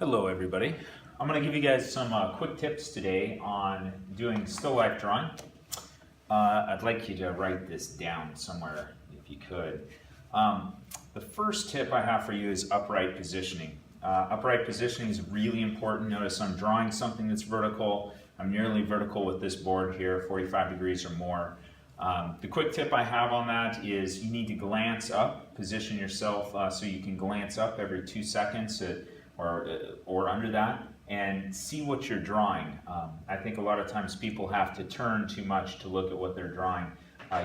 Hello everybody. I'm going to give you guys some quick tips today on doing still life drawing. I'd like you to write this down somewhere if you could. The first tip I have for you is upright positioning. Upright positioning is really important. Notice I'm drawing something that's vertical. I'm nearly vertical with this board here, 45 degrees or more. The quick tip I have on that is you need to glance up, position yourself so you can glance up every 2 seconds or under that and see what you're drawing. I think a lot of times people have to turn too much to look at what they're drawing.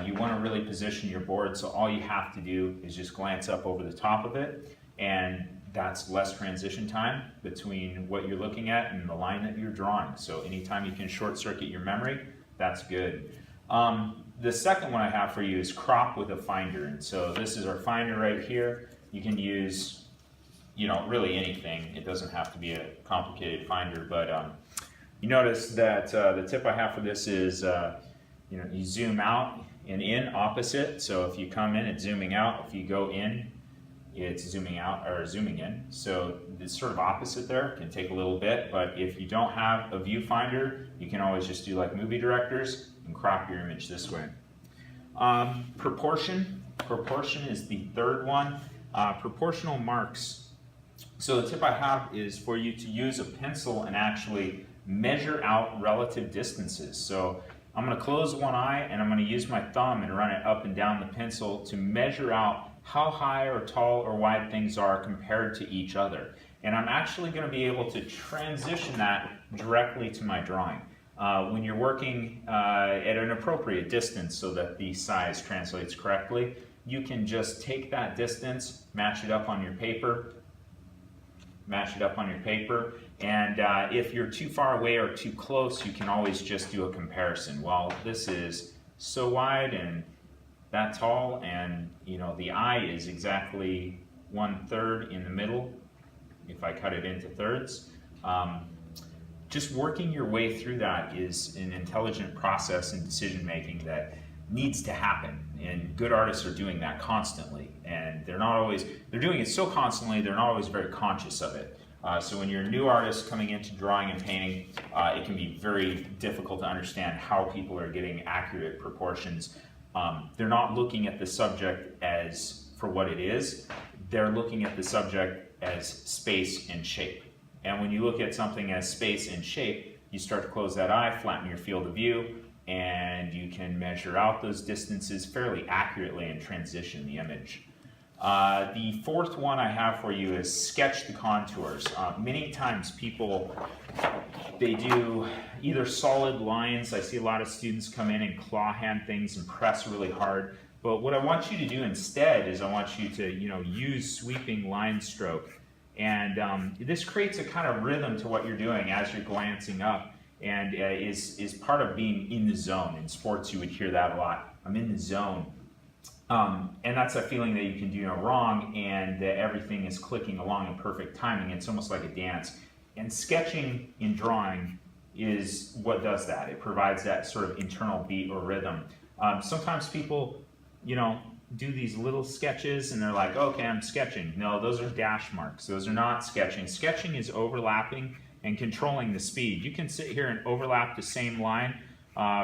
You want to really position your board, so all you have to do is just glance up over the top of it, and that's less transition time between what you're looking at and the line that you're drawing. So anytime you can short circuit your memory, that's good. The second one I have for you is crop with a finder. And so this is our finder right here. You can use, really anything. It doesn't have to be a complicated finder, but you notice that the tip I have for this is, you zoom out and in opposite. So if you come in, it's zooming out. If you go in, it's zooming out or zooming in. So it's sort of opposite there. It can take a little bit, but if you don't have a viewfinder, you can always just do like movie directors and crop your image this way. Proportion is the third one. Proportional marks. So the tip I have is for you to use a pencil and actually measure out relative distances. So I'm going to close one eye and I'm going to use my thumb and run it up and down the pencil to measure out how high or tall or wide things are compared to each other. And I'm actually going to be able to transition that directly to my drawing. When you're working at an appropriate distance so that the size translates correctly, you can just take that distance, match it up on your paper, and if you're too far away or too close, you can always just do a comparison. Well, this is so wide and that tall, and the eye is exactly 1/3 in the middle if I cut it into thirds. Just working your way through that is an intelligent process in decision making that needs to happen, and good artists are doing that constantly, and they're doing it so constantly they're not always very conscious of it. So when you're a new artist coming into drawing and painting, it can be very difficult to understand how people are getting accurate proportions. They're not looking at the subject as for what it is, they're looking at the subject as space and shape. And when you look at something as space and shape, you start to close that eye, flatten your field of view, and you can measure out those distances fairly accurately and transition the image. The fourth one I have for you is sketch the contours. Many times people, they do either solid lines. I see a lot of students come in and claw hand things and press really hard. But what I want you to do instead is I want you to use sweeping line stroke. And this creates a kind of rhythm to what you're doing as you're glancing up, and is part of being in the zone. In sports you would hear that a lot. I'm in the zone. And that's a feeling that you can do no wrong and that everything is clicking along in perfect timing. It's almost like a dance. And sketching in drawing is what does that. It provides that sort of internal beat or rhythm. Sometimes people, do these little sketches and they're like, okay, I'm sketching. No, those are dash marks. Those are not sketching. Sketching is overlapping and controlling the speed. You can sit here and overlap the same line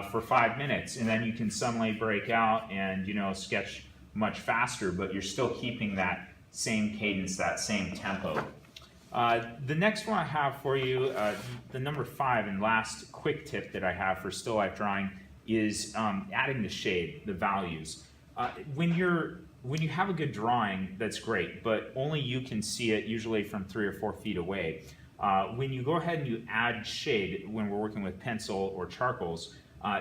for 5 minutes, and then you can suddenly break out and sketch much faster, but you're still keeping that same cadence, that same tempo. The next one I have for you, the number 5 and last quick tip that I have for still life drawing is adding the shade, the values. When you have a good drawing, that's great, but only you can see it, usually from 3 or 4 feet away. When you go ahead and you add shade, when we're working with pencil or charcoals,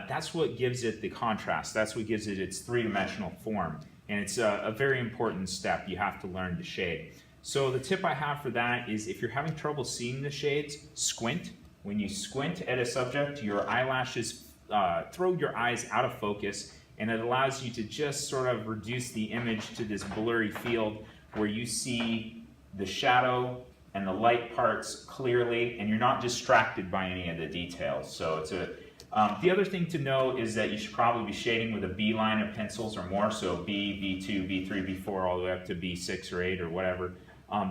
that's what gives it the contrast. That's what gives it its three-dimensional form. And it's a very important step. You have to learn to shade. So the tip I have for that is if you're having trouble seeing the shades, squint. When you squint at a subject, your eyelashes throw your eyes out of focus, and it allows you to just sort of reduce the image to this blurry field where you see the shadow and the light parts clearly, and you're not distracted by any of the details. So it's the other thing to know is that you should probably be shading with a B line of pencils or more, so B, B2, B3, B4, all the way up to B6 or 8 or whatever.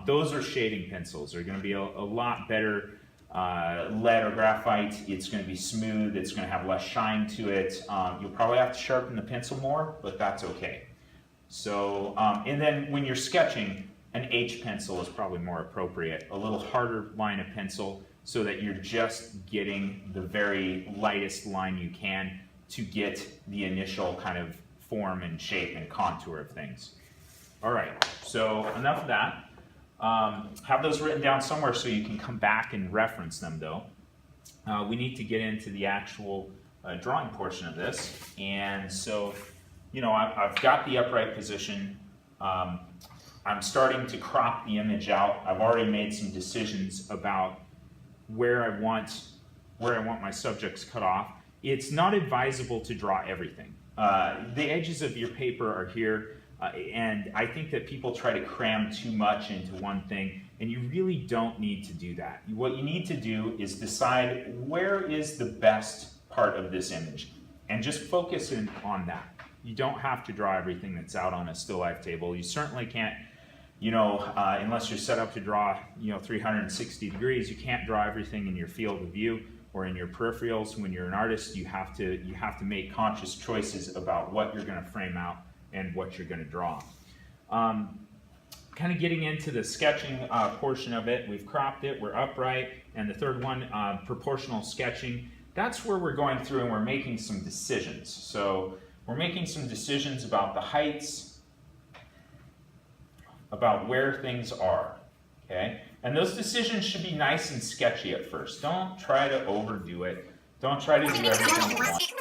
Those are shading pencils. They're going to be a lot better lead or graphite. It's going to be smooth. It's going to have less shine to it. You'll probably have to sharpen the pencil more, but that's okay. So, and then when you're sketching, an H pencil is probably more appropriate. A little harder line of pencil so that you're just getting the very lightest line you can to get the initial kind of form and shape and contour of things. All right, so enough of that. Have those written down somewhere so you can come back and reference them though. We need to get into the actual drawing portion of this. And so, you know, I've got the upright position. I'm starting to crop the image out. I've already made some decisions about where I want my subjects cut off. It's not advisable to draw everything. The edges of your paper are here, and I think that people try to cram too much into one thing, and you really don't need to do that. What you need to do is decide where is the best part of this image, and just focus in on that. You don't have to draw everything that's out on a still life table. You certainly can't, you know, unless you're set up to draw, you know, 360 degrees, you can't draw everything in your field of view or in your peripherals. When you're an artist, you have to make conscious choices about what you're going to frame out and what you're going to draw. Kind of getting into the sketching portion of it, we've cropped it, we're upright, and the third one, proportional sketching. That's where we're going through and we're making some decisions. So we're making some decisions about the heights, about where things are, okay? And those decisions should be nice and sketchy at first. Don't try to overdo it. Don't try to do everything at once.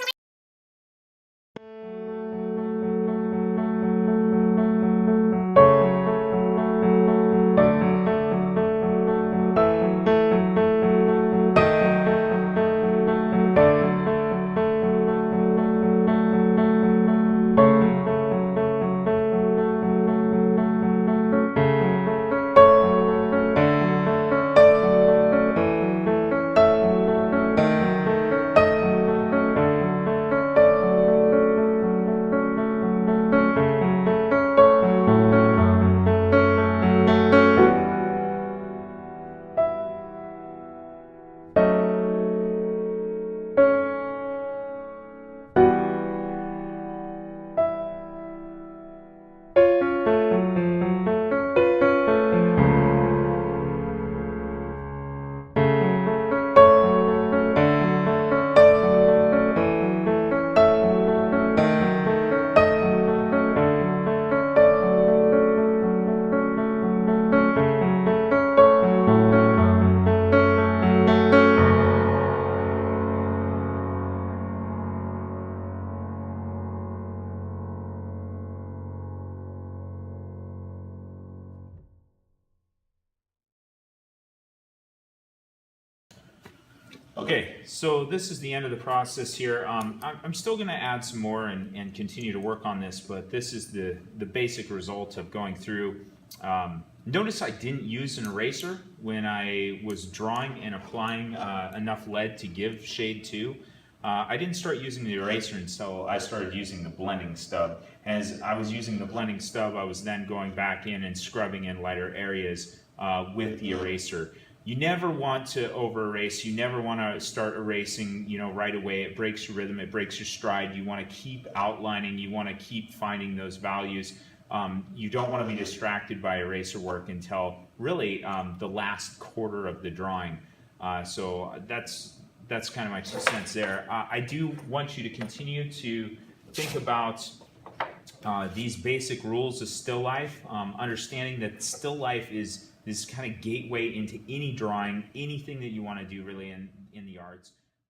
Okay, so this is the end of the process here. I'm still going to add some more and continue to work on this, but this is the basic result of going through. Notice I didn't use an eraser when I was drawing and applying enough lead to give shade to. I didn't start using the eraser until I started using the blending stub. As I was using the blending stub, I was then going back in and scrubbing in lighter areas with the eraser. You never want to over erase. You never want to start erasing, you know, right away. It breaks your rhythm. It breaks your stride. You want to keep outlining. You want to keep finding those values. You don't want to be distracted by eraser work until really the last quarter of the drawing. So that's kind of my 2 cents there. I do want you to continue to think about these basic rules of still life, understanding that still life is this kind of gateway into any drawing, anything that you want to do really in the arts.